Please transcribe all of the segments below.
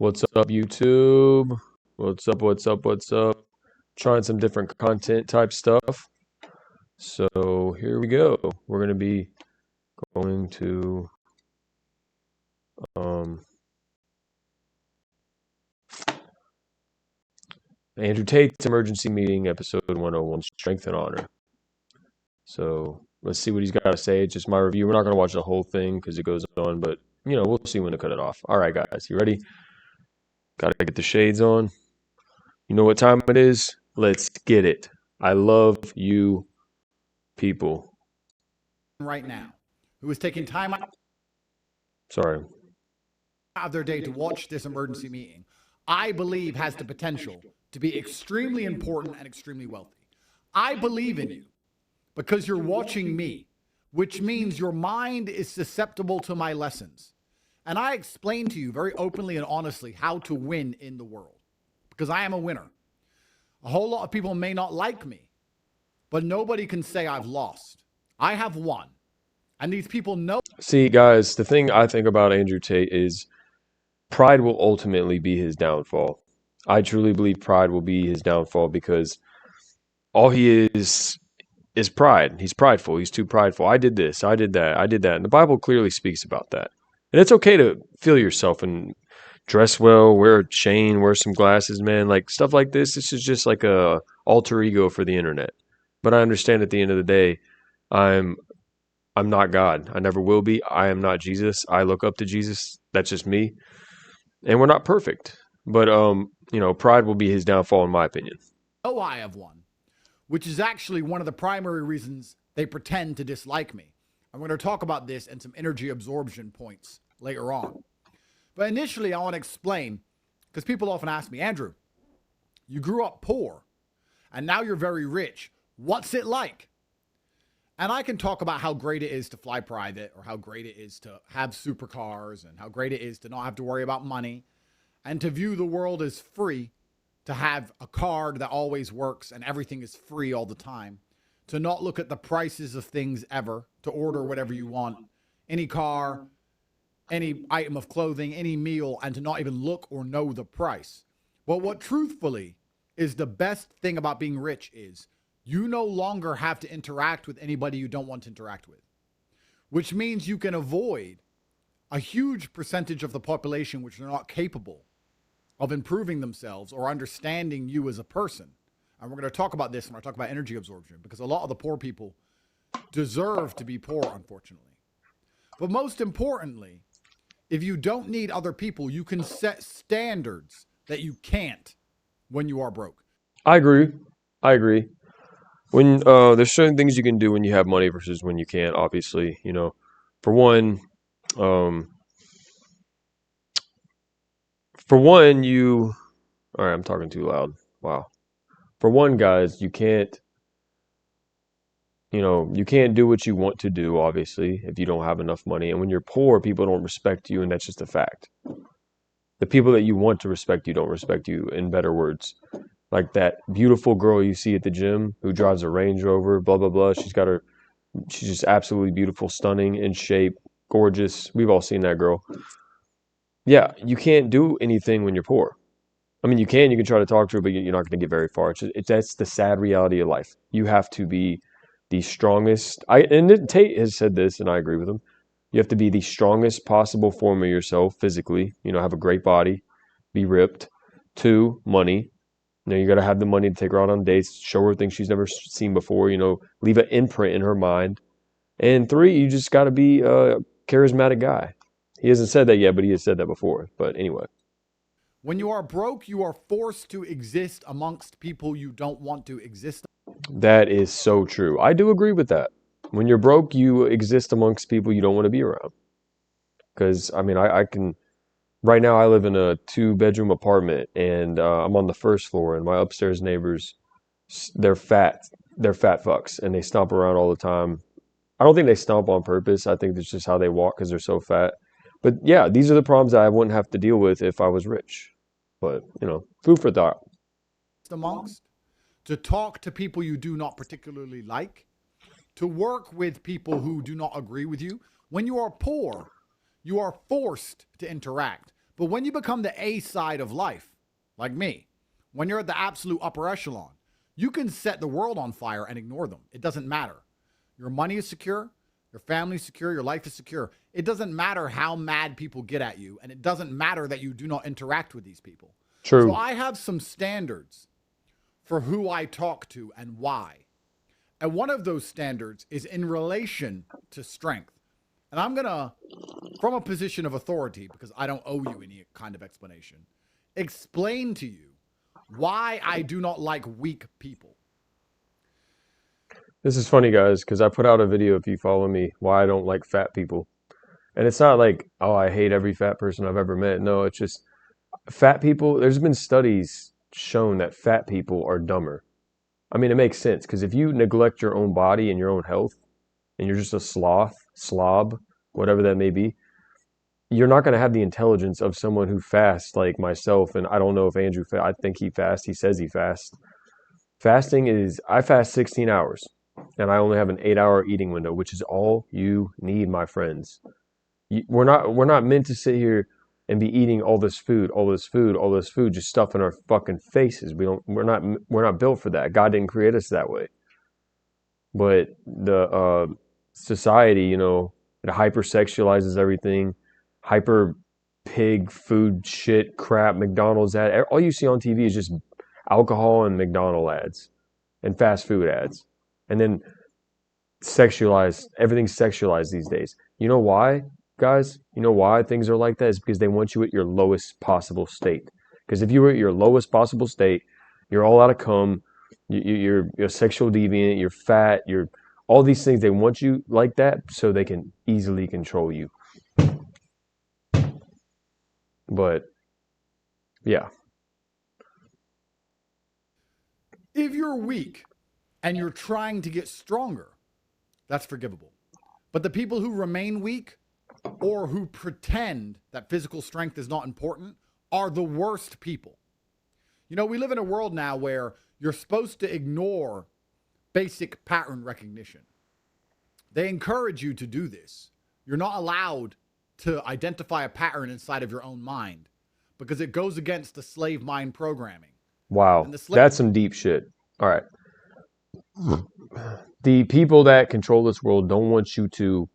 What's up, YouTube? What's up? What's up? What's up? Trying some different content type stuff. So here we go. We're gonna be going to um, Andrew Tate's emergency meeting, episode 101, Strength and Honor. So let's see what he's got to say. It's just my review. We're not gonna watch the whole thing because it goes on, but we'll see when to cut it off. All right, guys, you ready? Gotta get the shades on. You know what time it is? Let's get it. I love you people. Right now, who is taking time out Sorry. of their day to watch this emergency meeting, I believe has the potential to be extremely important and extremely wealthy. I believe in you because you're watching me, which means your mind is susceptible to my lessons. And I explain to you very openly and honestly how to win in the world because I am a winner. A whole lot of people may not like me, but nobody can say I've lost. I have won. And these people know. See, guys, the thing I think about Andrew Tate is pride will ultimately be his downfall. I truly believe pride will be his downfall because all he is pride. He's prideful. He's too prideful. I did this. I did that. I did that. And the Bible clearly speaks about that. And it's okay to feel yourself and dress well, wear a chain, wear some glasses, man. Like stuff like this. This is just like a alter ego for the internet. But I understand at the end of the day, I'm not God. I never will be. I am not Jesus. I look up to Jesus. That's just me. And we're not perfect. But pride will be his downfall in my opinion. Oh, I have won, which is actually one of the primary reasons they pretend to dislike me. I'm going to talk about this and some energy absorption points later on. But initially, I want to explain, because people often ask me, Andrew, you grew up poor and now you're very rich. What's it like? And I can talk about how great it is to fly private or how great it is to have supercars and how great it is to not have to worry about money and to view the world as free, to have a card that always works and everything is free all the time, to not look at the prices of things ever, to order whatever you want, any car, any item of clothing, any meal, and to not even look or know the price. But what truthfully is the best thing about being rich is you no longer have to interact with anybody you don't want to interact with, which means you can avoid a huge percentage of the population which are not capable of improving themselves or understanding you as a person. And we're going to talk about this when I talk about energy absorption, because a lot of the poor people deserve to be poor, unfortunately. But most importantly, if you don't need other people, you can set standards that you can't when you are broke. I agree. When there's certain things you can do when you have money versus when you can't, obviously, For one, um all right, I'm talking too loud. Wow. For one, guys, you can't do what you want to do, obviously, if you don't have enough money. And when you're poor, people don't respect you, and that's just a fact. The people that you want to respect you don't respect you, in better words. Like that beautiful girl you see at the gym who drives a Range Rover, blah, blah, blah. She's just absolutely beautiful, stunning, in shape, gorgeous. We've all seen that girl. Yeah, you can't do anything when you're poor. I mean, you can try to talk to her, but you're not going to get very far. That's the sad reality of life. You have to be the strongest. Tate has said this, and I agree with him. You have to be the strongest possible form of yourself physically. Have a great body, be ripped. 2, money. You got to have the money to take her out on dates, show her things she's never seen before. Leave an imprint in her mind. And 3, you just got to be a charismatic guy. He hasn't said that yet, but he has said that before. But anyway. When you are broke, you are forced to exist amongst people you don't want to exist. That is so true. I do agree with that. When you're broke, you exist amongst people you don't want to be around. Because, I can... Right now, I live in a 2-bedroom apartment, and I'm on the first floor, and my upstairs neighbors, they're fat. They're fat fucks, and they stomp around all the time. I don't think they stomp on purpose. I think that's just how they walk because they're so fat. But yeah, these are the problems that I wouldn't have to deal with if I was rich. But, food for thought. Amongst, to talk to people you do not particularly like, to work with people who do not agree with you. When you are poor, you are forced to interact But when you become the A side of life, like me, when you're at the absolute upper echelon, you can set the world on fire and ignore them. It doesn't matter. Your money is secure, your family's secure, your life is secure. It doesn't matter how mad people get at you, and it doesn't matter that you do not interact with these people. So True. I have some standards for who I talk to and why. And one of those standards is in relation to strength. And I'm going to, from a position of authority, because I don't owe you any kind of explanation, explain to you why I do not like weak people. This is funny, guys, because I put out a video, if you follow me, why I don't like fat people. And it's not like, oh, I hate every fat person I've ever met. No, it's just fat people. There's been studies shown that fat people are dumber. I mean, it makes sense because if you neglect your own body and your own health, and you're just a slob, whatever that may be, you're not going to have the intelligence of someone who fasts like myself. And I don't know if Andrew, I think he fasts. He says he fasts. Fasting is, I fast 16 hours and I only have an 8-hour eating window, which is all you need, my friends. We're not meant to sit here and be eating all this food, just stuffing our fucking faces. We're not built for that. God didn't create us that way. But the society, it hypersexualizes everything, hyper pig food shit crap, McDonald's ad. All you see on TV is just alcohol and McDonald ads and fast food ads. And then everything's sexualized these days. You know why, guys? You know why things are like that? It's because they want you at your lowest possible state. Because if you were at your lowest possible state, you're all out of cum, you're a sexual deviant, you're fat, you're all these things. They want you like that so they can easily control you. But yeah, If you're weak and you're trying to get stronger, that's forgivable. But the people who remain weak or who pretend that physical strength is not important are the worst people. We live in a world now where you're supposed to ignore basic pattern recognition. They encourage you to do this. You're not allowed to identify a pattern inside of your own mind because it goes against the slave mind programming. wow, And the slave that's some deep shit. All right. The people that control this world don't want you to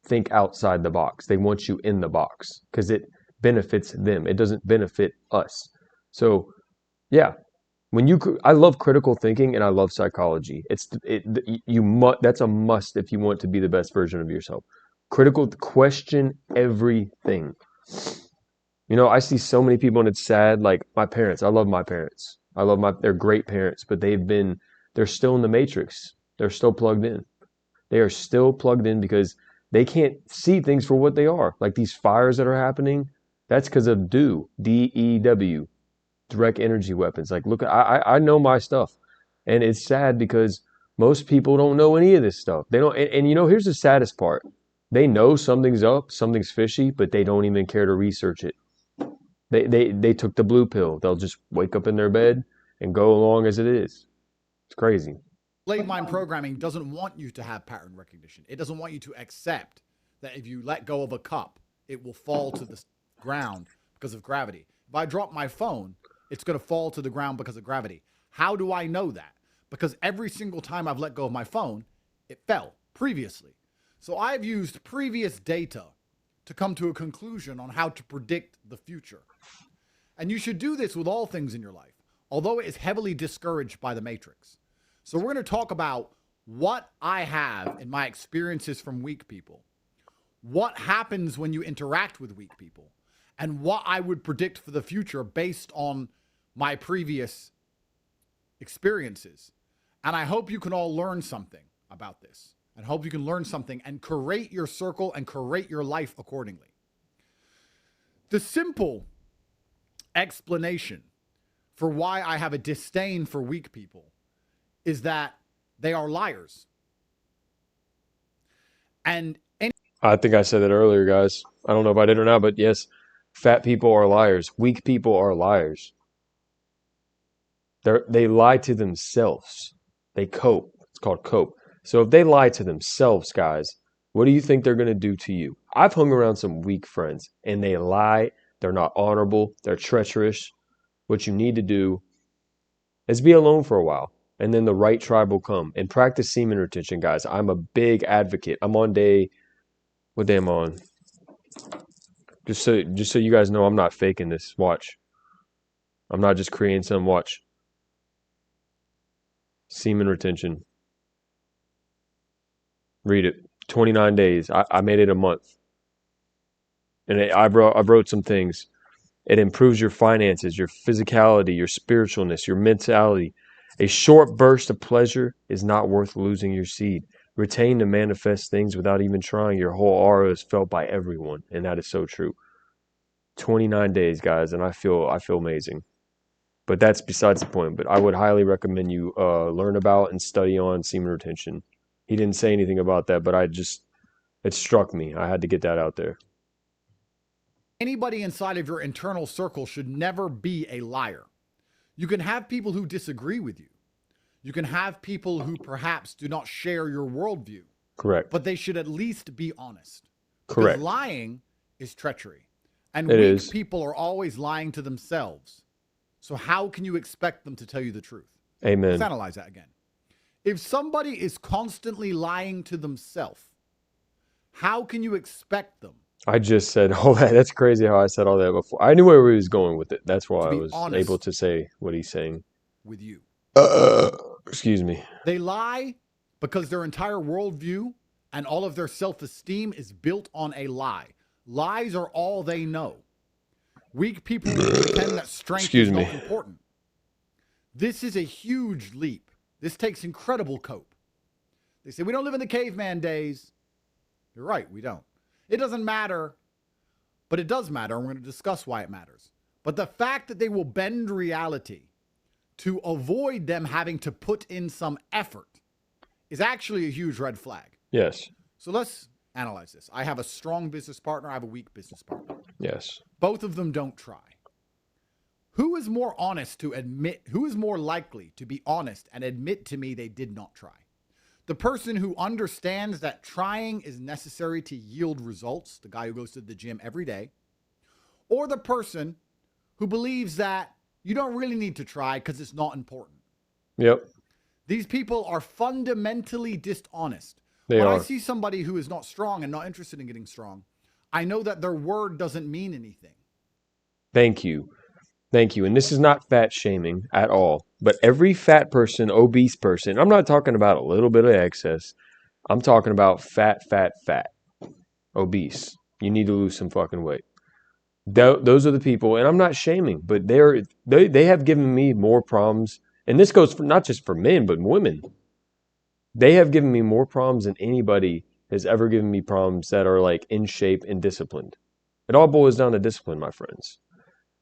think outside the box. They want you in the box because it benefits them. It doesn't benefit us. So, yeah, I love critical thinking and I love psychology. That's a must if you want to be the best version of yourself. Question everything. I see so many people and it's sad. Like my parents, I love my parents. They're great parents, but they're still in the matrix. They're still plugged in. They are still plugged in because they can't see things for what they are. Like these fires that are happening, that's because of DEW, direct energy weapons. Like, look, I know my stuff. And it's sad because most people don't know any of this stuff. They don't, and here's the saddest part. They know something's up, something's fishy, but they don't even care to research it. They took the blue pill. They'll just wake up in their bed and go along as it is. It's crazy. mind programming doesn't want you to have pattern recognition. It doesn't want you to accept that if you let go of a cup, it will fall to the ground because of gravity. If I drop my phone, it's going to fall to the ground because of gravity. How do I know that? Because every single time I've let go of my phone, it fell previously. So I've used previous data to come to a conclusion on how to predict the future. And you should do this with all things in your life, although it is heavily discouraged by the Matrix. So we're going to talk about what I have in my experiences from weak people, what happens when you interact with weak people, and what I would predict for the future based on my previous experiences. And I hope you can all learn something about this, and hope you can learn something and curate your circle and curate your life accordingly. The simple explanation for why I have a disdain for weak people is that they are liars. And I think I said that earlier, guys. I don't know if I did or not, but yes, fat people are liars. Weak people are liars. They lie to themselves. They cope. It's called cope. So if they lie to themselves, guys, what do you think they're going to do to you? I've hung around some weak friends and they lie They're not honorable. They're treacherous. What you need to do is be alone for a while, and then the right tribe will come. And practice semen retention, guys. I'm a big advocate. I'm on day, what day am I on? Just so you guys know, I'm not faking this. Watch. I'm not just creating some. Watch. Semen retention. Read it. 29 days. I made it a month. And I wrote some things. It improves your finances, your physicality, your spiritualness, your mentality. A short burst of pleasure is not worth losing your seed. Retain to manifest things without even trying. Your whole aura is felt by everyone, and that is so true. 29 days, guys, and I feel amazing. But that's besides the point. But I would highly recommend you learn about and study on semen retention. He didn't say anything about that, but it struck me. I had to get that out there. Anybody inside of your internal circle should never be a liar. You can have people who disagree with you. You can have people who perhaps do not share your worldview. Correct. But they should at least be honest. Correct. Because lying is treachery. And It weak is. people are always lying to themselves. So how can you expect them to tell you the truth? Amen. Let's analyze that again. If somebody is constantly lying to themselves, how can you expect them? I just said all that. That's crazy how I said all that before. I knew where he was going with it. That's why I was able to say what he's saying. With you. Excuse me. They lie because their entire worldview and all of their self-esteem is built on a lie. Lies are all they know. Weak people pretend that strength is not important. This is a huge leap. This takes incredible cope. They say, we don't live in the caveman days. You're right, we don't. It doesn't matter, but it does matter, and we're going to discuss why it matters. But the fact that they will bend reality to avoid them having to put in some effort is actually a huge red flag. Yes. So let's analyze this. I have a strong business partner. I have a weak business partner. Yes. Both of them don't try. Who is more honest to admit, who is more likely to be honest and admit to me they did not try? The person who understands that trying is necessary to yield results, the guy who goes to the gym every day, or the person who believes that you don't really need to try because it's not important. Yep. These people are fundamentally dishonest. When I see somebody who is not strong and not interested in getting strong, I know that their word doesn't mean anything. Thank you. Thank you. And this is not fat shaming at all. But every fat person, obese person, I'm not talking about a little bit of excess. I'm talking about fat, obese. You need to lose some fucking weight. Those are the people, and I'm not shaming, but they have given me more problems. And this goes for not just for men, but women. They have given me more problems than anybody has ever given me problems that are like in shape and disciplined. It all boils down to discipline, my friends.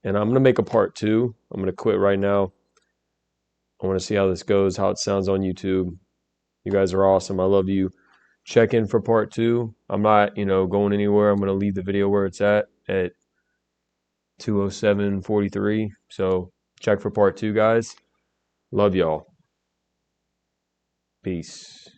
And I'm going to make a part 2. I'm going to quit right now. I want to see how this goes, how it sounds on YouTube. You guys are awesome. I love you. Check in for part 2. I'm not, going anywhere. I'm going to leave the video where it's at 2:07:43. So check for part 2, guys. Love y'all. Peace.